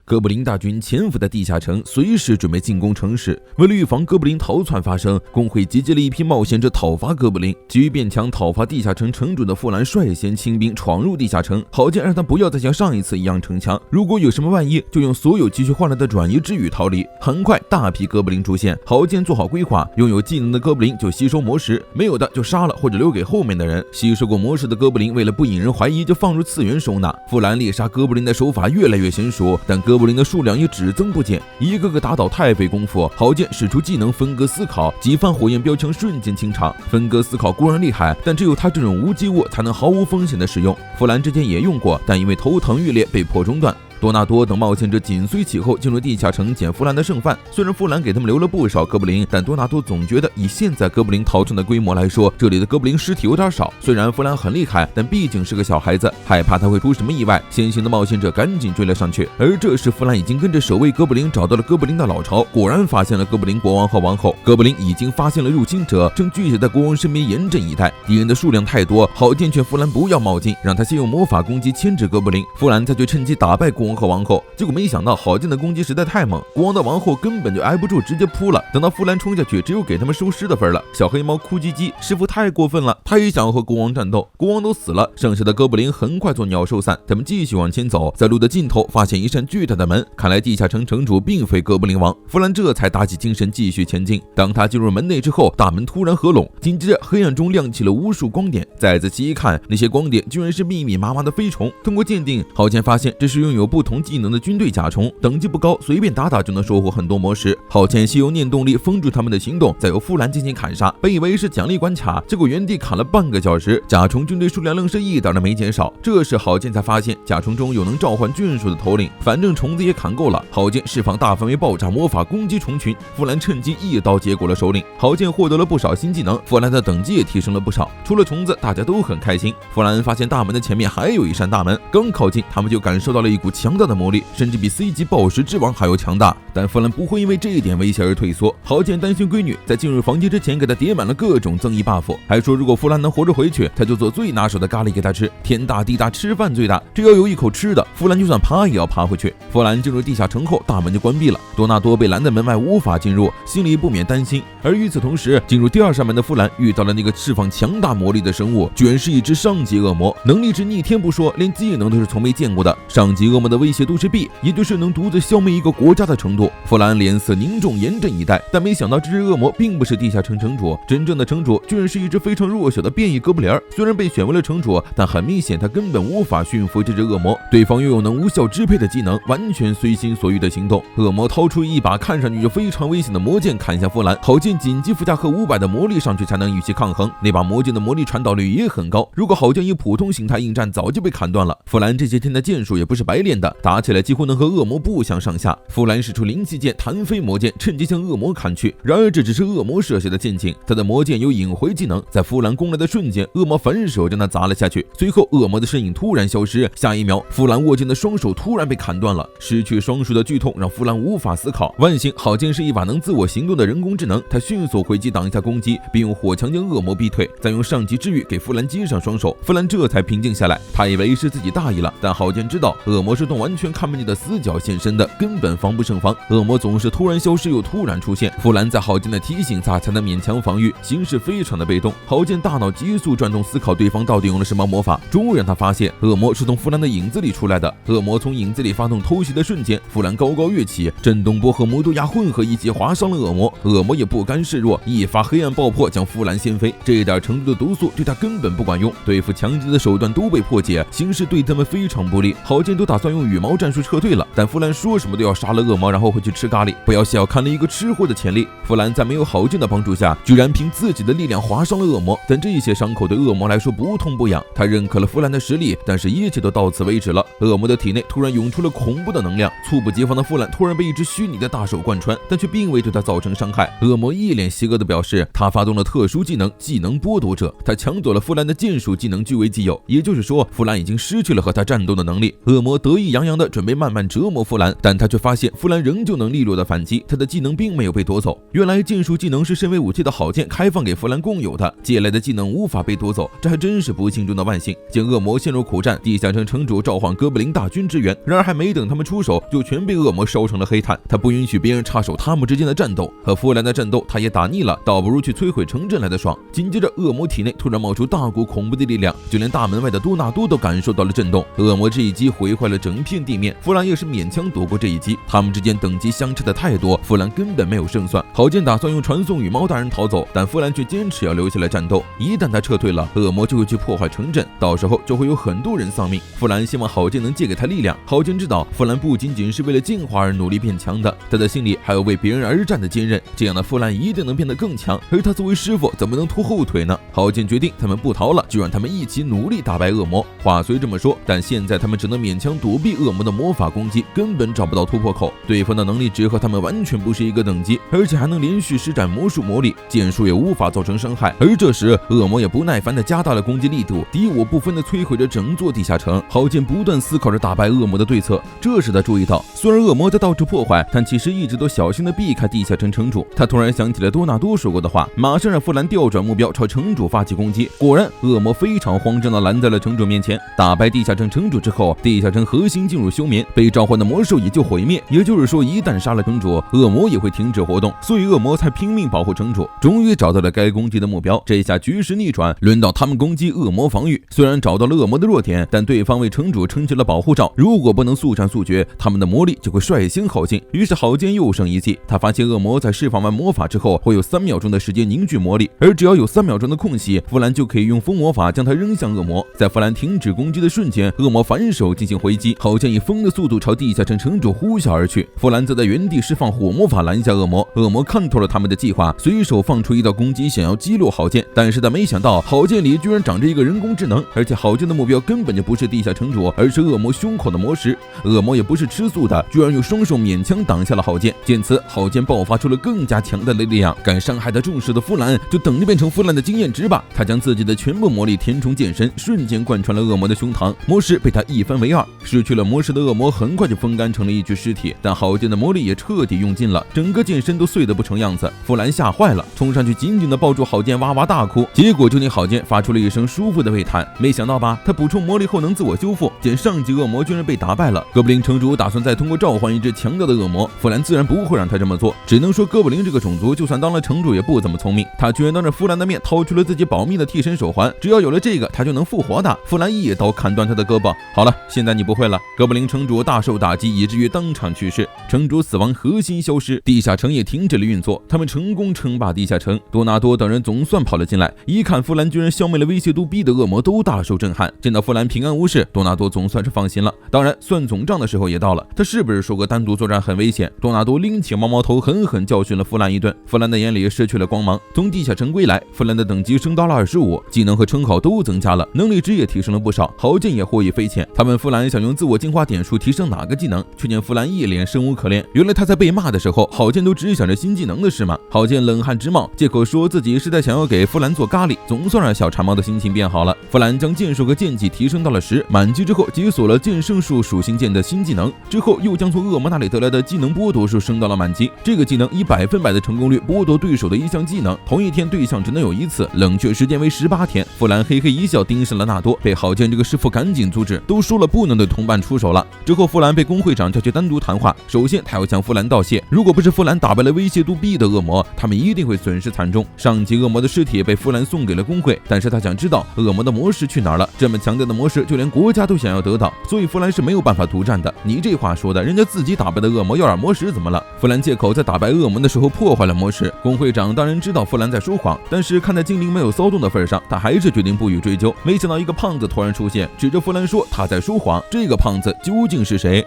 哥布林大军潜伏在地下城，随时准备进攻城市。为了预防哥布林逃窜发生，工会集结了一批冒险者讨伐哥布林。急于变强讨伐地下城城主的弗兰率先亲兵闯入地下城，郝建让他不要再像上一次一样逞强，如果有什么万一，就用所有积蓄换来的转移之语逃离。很快，大批哥布林出现，郝建做好规划，拥有技能的哥布林就吸收魔石，没有的就杀了或者留给后面的人。吸收过魔石的哥布林为了不引人怀疑，就放入次元收纳。弗兰猎杀哥布林的手法越来越娴熟，但哥布林的数量也只增不减，一个个打倒太费功夫。郝建使出技能分割思考，几番火焰标枪瞬间清场。分割思考固然厉害，但只有他这种无机物才能毫无风险的使用。弗兰之前也用过，但因为头疼欲裂被迫中断。多纳多等冒险者紧随其后进入地下城捡弗兰的剩饭。虽然弗兰给他们留了不少哥布林，但多纳多总觉得以现在哥布林逃窜的规模来说，这里的哥布林尸体有点少。虽然弗兰很厉害，但毕竟是个小孩子，害怕他会出什么意外。先行的冒险者赶紧追了上去，而这时弗兰已经跟着守卫哥布林找到了哥布林的老巢，果然发现了哥布林国王和王后。哥布林已经发现了入侵者，正聚集在国王身边严阵以待。敌人的数量太多，郝建劝弗兰不要冒进，让他先用魔法攻击牵制哥布林，弗兰再去趁机打败国王和王后。结果没想到郝建的攻击实在太猛，国王的王后根本就挨不住，直接扑了。等到弗兰冲下去，只有给他们收尸的份了。小黑猫哭唧唧，师傅太过分了，他也想要和国王战斗，国王都死了，剩下的哥布林很快做鸟兽散。他们继续往前走，在路的尽头发现一扇巨大的门，看来地下城城主并非哥布林王。弗兰这才打起精神继续前进。当他进入门内之后，大门突然合拢，紧接着黑暗中亮起了无数光点。再仔细一看，那些光点居然是密密麻麻的飞虫。通过鉴定，郝建发现这是拥有不同技能的军队甲虫，等级不高，随便打打就能收获很多魔石。郝建先用念动力封住他们的行动，再由弗兰进行砍杀。本以为是奖励关卡，结果原地砍了半个小时，甲虫军队数量愣是一点都没减少。这时郝建才发现甲虫中有能召唤眷属的头领，反正虫子也砍够了。郝建释放大范围爆炸魔法攻击虫群，弗兰趁机一刀结果了首领。郝建获得了不少新技能，弗兰的等级也提升了不少。除了虫子，大家都很开心。弗兰发现大门的前面还有一扇大门，刚靠近，他们就感受到了一股强大的魔力，甚至比 C 级暴食之王还要强大。但弗兰不会因为这一点威胁而退缩。郝建担心闺女，在进入房间之前给他叠满了各种增益 buff， 还说如果弗兰能活着回去，他就做最拿手的咖喱给他吃。天大地大，吃饭最大，只要有一口吃的，弗兰就算爬也要爬回去。弗兰进入地下城后，大门就关闭了，多纳多被拦在门外无法进入，心里不免担心。而与此同时，进入第二扇门的弗兰遇到了那个释放强大魔力的生物，居然是一只上级恶魔，能力值逆天不说，连技能都是从没见过的。上级恶魔的威胁度是 B， 也就是能独自消灭一个国家的程度。弗兰脸色凝重，严阵以待，但没想到这只恶魔并不是地下城城主，真正的城主居然是一只非常弱小的变异哥布林。虽然被选为了城主，但很明显他根本无法驯服这只恶魔，对方拥有能无效支配的技能，完全随心所欲的行动。恶魔掏出一把看上去就非常危险的魔剑砍向弗兰，郝建紧急附加和500的魔力上去才能与其抗衡。那把魔剑的魔力传导率也很高，如果郝建以普通形态应战，早就被砍断了。弗兰这些天的剑术也不是白练的，打起来几乎能和恶魔不相上下。弗兰使出灵气剑弹飞魔剑，趁机向恶魔砍去。然而这只是恶魔设下的陷阱，他的魔剑有引回技能，在弗兰攻来的瞬间，恶魔反手将他砸了下去。随后恶魔的身影突然消失，下一秒弗兰握剑的双手突然被砍断了，失去双手的剧痛让弗兰无法思考。万幸郝建是一把能自我行动的人工智能，他迅速回击挡一下攻击，并用火墙将恶魔逼退，再用上级之玉给弗兰接上双手。弗兰这才平静下来，他以为是自己大意了，但郝建知道恶魔是从完全看不见的死角现身的，根本防不胜防。恶魔总是突然消失又突然出现，弗兰在郝建的提醒下才能勉强防御，形势非常的被动。郝建大脑急速转动，思考对方到底用了什么魔法，终于让他发现恶魔是从弗兰的影子里出来的。恶魔从影子里发动偷袭的瞬间，弗兰高高跃起，震动波和魔毒牙混合一起划伤了恶魔。恶魔也不甘示弱，一发黑暗爆破将弗兰掀飞。这点程度的毒素对他根本不管用，对付强敌的手段都被破解，形势对他们非常不利。郝建都打算用羽毛战术撤退了，但弗兰说什么都要杀了恶魔，然后回去吃咖喱，不要小看了一个吃货的潜力。弗兰在没有郝建的帮助下，居然凭自己的力量划伤了恶魔，但这些伤口对恶魔来说不痛不痒。他认可了弗兰的实力，但是一切都到此为止了。恶魔的体内突然涌出了恐怖的能量，猝不及防的弗兰突然被一只虚拟的大手贯穿，但却并未对他造成伤害。恶魔一脸邪恶的表示，他发动了特殊技能剥夺者，他抢走了弗兰的剑术技能据为己有，也就是说弗兰已经失去了和他战斗的能力。恶魔得意洋洋的准备慢慢折磨弗兰，但他却发现弗兰仍旧能利落的反击，他的技能并没有被夺走。原来剑术技能是身为武器的郝建开放给弗兰共有的，借来的技能无法被夺走，这还真是不幸中的万幸。见恶魔陷入苦战，地下城城主召唤哥布林大军支援，然而还没等他们出手，就全被恶魔烧成了黑炭。他不允许别人插手他们之间的战斗，和弗兰的战斗他也打腻了，倒不如去摧毁城镇来的爽。紧接着恶魔体内突然冒出大股恐怖的力量，就连大门外的多纳多都感受到了震动。恶魔这一击毁坏了整片地面，弗兰也是勉强躲过这一击。他们之间等级相差的太多，弗兰根本没有胜算。郝建打算用传送羽毛大人逃走，但弗兰却坚持要留下来战斗。一旦他撤退了，恶魔就会去破坏城镇，到时候就会有很多人丧命。弗兰希望郝建能借给他力量。郝建知道弗兰不仅仅是为了进化而努力变强的，他的心里还有为别人而战的坚韧。这样的弗兰一定能变得更强，而他作为师傅怎么能拖后腿呢？郝建决定他们不逃了，就让他们一起努力打败恶魔。话虽这么说，但现在他们只能勉强躲避恶魔的魔法攻击，根本找不到突破口。对方的能力值和他们完全不是一个等级，而且还能连续施展魔术魔力，剑术也无法造成伤害。而这时恶魔也不耐烦地加大了攻击力度，敌我不分地摧毁着整座地下城。郝建不断思考着打败恶魔的对策，这时他注意到，虽然恶魔在到处破坏，但其实一直都小心地避开地下城城主。他突然想起了多纳多说过的话，马上让弗兰调转目标朝城主发起攻击。果然恶魔非常慌张地拦在了城主面前。打败地下城城主之后，地下城核心进入休眠，被召唤的魔兽也就毁灭。也就是说，一旦杀了城主，恶魔也会停止活动，所以恶魔才拼命保护城主。终于找到了该攻击的目标，这下局势逆转，轮到他们攻击恶魔防御。虽然找到了恶魔的弱点，但对方为城主撑起了保护罩，如果不能速战速决，他们的魔力就会率先耗尽。于是郝建又生一计，他发现恶魔在释放完魔法之后会有3秒钟的时间凝聚魔力，而只要有3秒钟的空隙，弗兰就可以用风魔法将它扔向恶魔。在弗兰停止攻击的瞬间，恶魔反手进行回击，郝建以风的速度朝地下城城主呼啸而去。弗兰则在原地释放火魔法拦下恶魔。恶魔看透了他们的计划，随手放出一道攻击想要击落郝建，但是他没想到郝建里居然长着一个人工智能，而且郝建的目标根本就不是地下城主，而是恶魔胸口的魔石。恶魔也不是吃素的，居然用双手勉强挡下了郝建。见此，郝建爆发出了更加强大的力量，敢伤害他重视的弗兰就等着变成弗兰的经验值吧。他将自己的全部魔力填充剑身，瞬间贯穿了恶魔的胸膛，魔石被他一分为二。失去了魔石的恶魔很快就风干成了一具尸体，但郝建的魔力也彻底用尽了，整个剑身都碎得不成样子。弗兰吓坏了，冲上去紧紧地抱住郝建，哇哇大哭。结果就听郝建发出了一声舒服的喟叹。没想到吧，他补充魔力后能自我修复，见上级恶魔居然被打败了。哥布林城主打算再通过召唤一只强大的恶魔，弗兰自然不会让他这么做，只能说哥布林这个种族就算当了城主也不怎么聪明。他居然当着弗兰的面掏出了自己保密的替身手环，只要有了这个他就能复活的。弗兰一刀砍断他的胳膊。好了，现在你不会了。哥布林城主大受打击，以至于当场去世，城主死亡，核心消失，地下城也停止了运作。他们成功称霸地下城，多纳多等人总算跑了进来，一看弗兰居然消灭了威胁度 B 的恶魔，都大受震撼。见到弗兰平安无事，多纳多总算是放心了。当然算总账的时候也到了，他是不是说过单独作战很危险？多纳多拎起毛毛头狠狠教训了弗兰一顿。弗兰的眼里失去了光芒。从地下城归来，弗兰的等级升到了25，技能和称号都增加了，能力值也提升了不少。郝建也获益匪浅。他问弗兰想用自我进化点数提升哪个技能，却见弗兰一脸生无可恋。原来他在被骂的时候，郝建都只想着新技能的事吗？郝建冷汗直冒，借口说自己是在想要给弗兰做咖喱，总算让小馋猫的心情变好了。弗兰将剑术和剑技提升到了10，满级之后解锁了剑圣术属性剑的新技能，之后又将从恶魔那里得来的技能剥夺术升到了满级。这个技能以100%的成功率剥夺对手的一项技能，同一天对象只能有1次，冷却时间为18天。弗兰嘿嘿一笑，盯上了纳多，被郝建这个师傅赶紧阻止，都说了不能对同伴出手了。之后弗兰被工会长叫去单独谈话，首先他要向弗兰道谢，如果不是弗兰打败了威胁度 B 的恶魔，他们一定会损失惨重。上级恶魔的尸体被弗兰送给了工会，但是他想知道恶魔的魔石去哪儿了，这么强大的魔石就连国家都想要得到，所以弗兰是没有办法独占的。你这话说的，人家自己打败的恶魔要点魔石怎么了？弗兰借口在打败恶魔的时候破坏了魔石，工会长当然知道弗兰在说谎，但是看在精灵没有骚动的份上，他还是决定不予追究。没想到一个胖子突然出现，指着弗兰说他在说谎，这个胖子究竟是谁？